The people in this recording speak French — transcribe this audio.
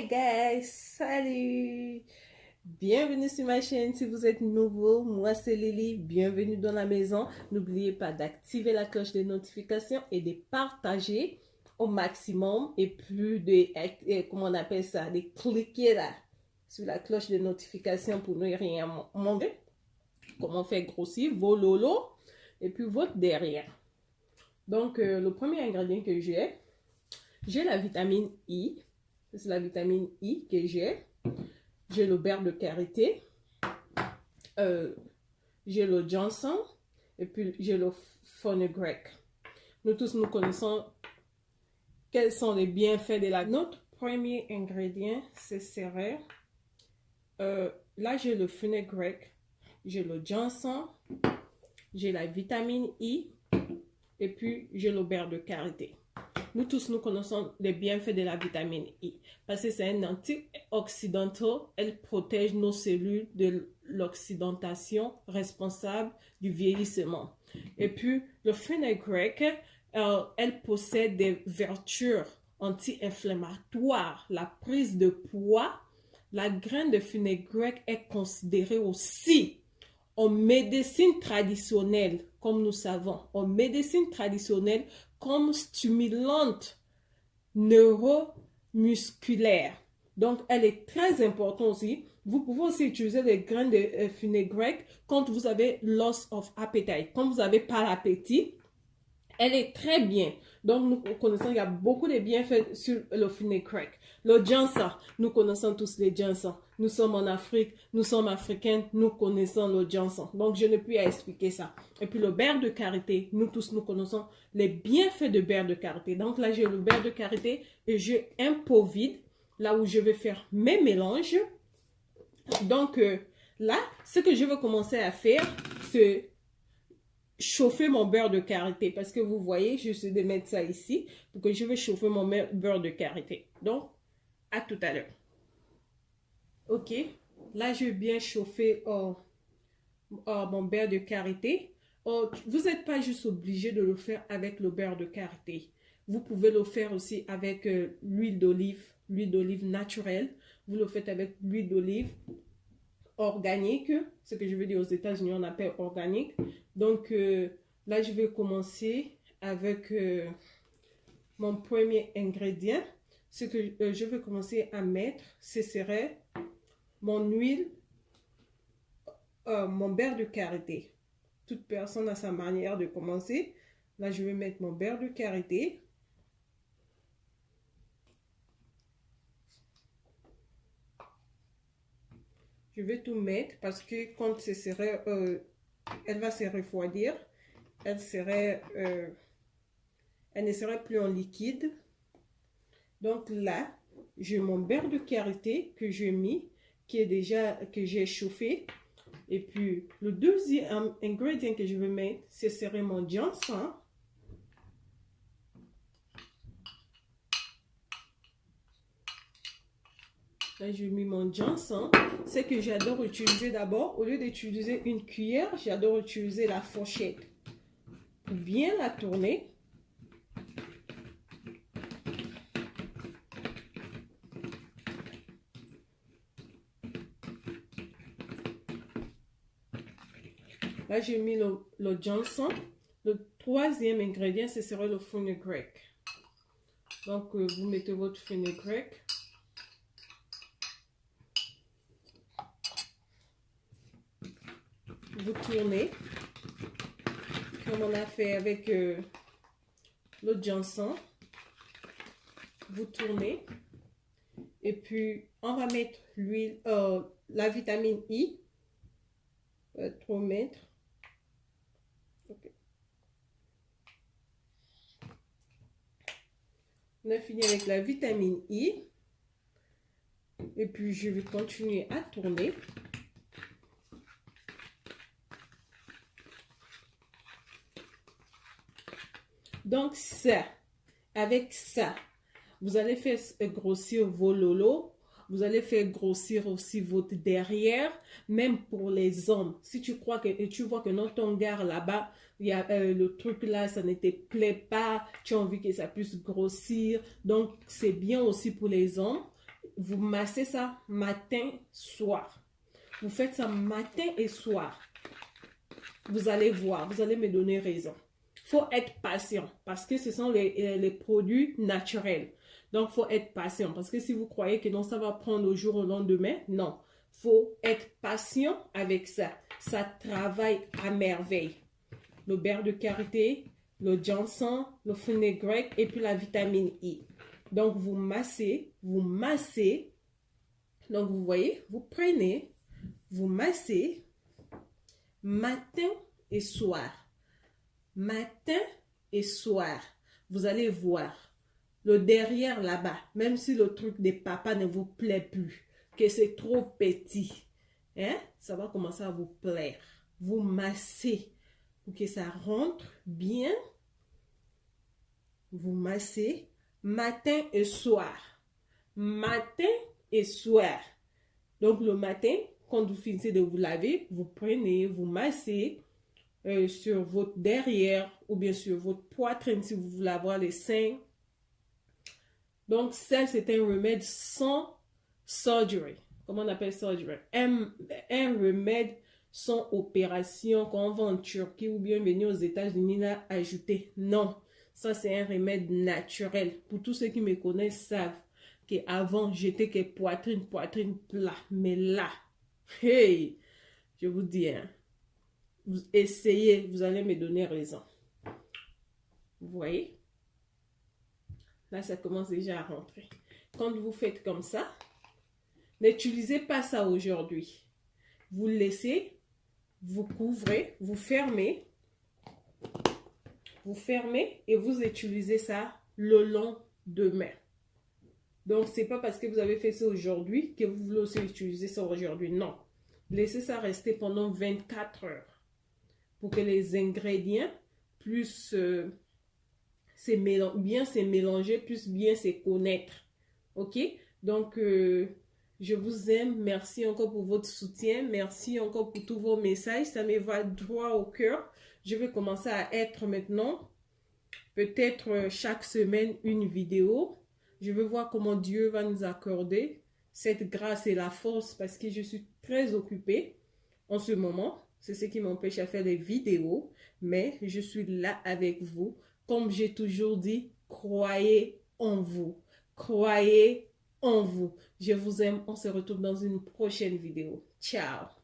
guys, salut! Bienvenue sur ma chaîne si vous êtes nouveau, moi c'est Lily, bienvenue dans la maison. N'oubliez pas d'activer la cloche de notification et de partager au maximum et plus de, comment on appelle ça, de cliquer là sur la cloche de notification pour ne rien manquer. Comment faire grossir vos lolos et puis votre derrière. Donc le premier ingrédient que j'ai la vitamine I. C'est la vitamine I que j'ai. J'ai le beurre de karité. J'ai le ginseng. Et puis j'ai le fenugrec. Nous tous, nous connaissons quels sont les bienfaits de la... Notre premier ingrédient, ce serait... là, j'ai le fenugrec. J'ai le ginseng. J'ai la vitamine I. Et puis, j'ai le beurre de karité. Nous tous, nous connaissons les bienfaits de la vitamine I. Parce que c'est un antioxydant. Elle protège nos cellules de l'oxydation responsable du vieillissement. Et puis, le fenugrec, elle possède des vertus anti-inflammatoires. La prise de poids, la graine de fenugrec est considérée aussi en médecine traditionnelle, comme nous savons, en médecine traditionnelle, comme stimulante neuromusculaire. Donc, elle est très importante aussi. Vous pouvez aussi utiliser les graines de fenugrec quand vous avez loss of appetite. Quand vous n'avez pas l'appétit, elle est très bien. Donc, nous connaissons, il y a beaucoup de bienfaits sur le fenugrec. Le ginseng, nous connaissons tous les ginseng. Nous sommes en Afrique, nous sommes africains, nous connaissons le ginseng. Donc, je ne peux pas expliquer ça. Et puis, le beurre de karité, nous tous, nous connaissons les bienfaits de beurre de karité. Donc, là, j'ai le beurre de karité et j'ai un pot vide, là où je vais faire mes mélanges. Donc, là, ce que je vais commencer à faire, c'est chauffer mon beurre de karité. Parce que vous voyez, je vais de mettre ça ici, pour que je vais chauffer mon beurre de karité. Donc, à tout à l'heure. Ok, là je vais bien chauffer mon beurre de karité. Vous n'êtes pas juste obligé de le faire avec le beurre de karité. Vous pouvez le faire aussi avec l'huile d'olive naturelle. Vous le faites avec l'huile d'olive organique. Ce que je veux dire aux États-Unis, on appelle organique. Donc là, je vais commencer avec mon premier ingrédient. Ce que je vais commencer à mettre, ce serait mon huile, mon beurre de karité. Toute personne a sa manière de commencer. Là, je vais mettre mon beurre de karité. Je vais tout mettre parce que quand ce serait, elle va se refroidir. Elle ne serait plus en liquide. Donc là, j'ai mon beurre de karité que j'ai mis, que j'ai chauffé. Et puis, le deuxième ingrédient que je vais mettre, ce serait mon ginseng. Là, j'ai mis mon ginseng. C'est que j'adore utiliser d'abord, au lieu d'utiliser une cuillère, j'adore utiliser la fourchette. Pour bien la tourner. Là, j'ai mis le ginseng. Le troisième ingrédient, ce serait le fenugrec. Donc, vous mettez votre fenugrec. Vous tournez. Comme on a fait avec le ginseng. Vous tournez. Et puis, on va mettre l'huile, la vitamine I. Trop mettre. Okay. On a fini avec la vitamine I. Et puis, je vais continuer à tourner. Donc, ça, avec ça, vous allez faire grossir vos lolos. Vous allez faire grossir aussi votre derrière, même pour les hommes. Si tu crois que tu vois que dans ton gars là-bas, il y a le truc là, ça ne te plaît pas, tu as envie que ça puisse grossir. Donc, c'est bien aussi pour les hommes. vous massez ça matin, soir. Vous faites ça matin et soir. Vous allez voir, vous allez me donner raison. Il faut être patient parce que ce sont les produits naturels. Donc, il faut être patient parce que si vous croyez que non, ça va prendre au jour au lendemain, non. Il faut être patient avec ça. Ça travaille à merveille. Le beurre de karité, le ginseng, le fenugrec et puis la vitamine I. Donc, vous massez, vous massez. Donc, vous voyez, vous prenez, vous massez matin et soir. Matin et soir. Vous allez voir le derrière là-bas, même si le truc des papas ne vous plaît plus, que c'est trop petit, hein, ça va commencer à vous plaire. Vous massez pour que ça rentre bien. Vous massez matin et soir. Matin et soir. Donc le matin, quand vous finissez de vous laver, vous prenez, vous massez sur votre derrière ou bien sur votre poitrine si vous voulez avoir les seins. Donc ça, c'est un remède sans surgery. Comment on appelle surgery? Un remède sans opération qu'on vend en Turquie ou bien venir aux États-Unis là ajouter. Non, ça c'est un remède naturel. Pour tous ceux qui me connaissent savent qu'avant j'étais que poitrine plat. Mais là, hey, je vous dis, hein, vous essayez, vous allez me donner raison. Vous voyez? Là, ça commence déjà à rentrer. Quand vous faites comme ça, n'utilisez pas ça aujourd'hui. Vous laissez, vous couvrez, vous fermez et vous utilisez ça le lendemain. Donc, c'est pas parce que vous avez fait ça aujourd'hui que vous voulez aussi utiliser ça aujourd'hui. Non. Laissez ça rester pendant 24 heures pour que les ingrédients plus bien se mélanger, plus bien se connaître. Ok? Donc, je vous aime. Merci encore pour votre soutien. Merci encore pour tous vos messages. Ça me va droit au cœur. Je vais commencer à être maintenant, peut-être chaque semaine, une vidéo. Je vais voir comment Dieu va nous accorder cette grâce et la force parce que je suis très occupée en ce moment. C'est ce qui m'empêche à faire des vidéos. Mais je suis là avec vous. Comme j'ai toujours dit, croyez en vous. Croyez en vous. Je vous aime. On se retrouve dans une prochaine vidéo. Ciao.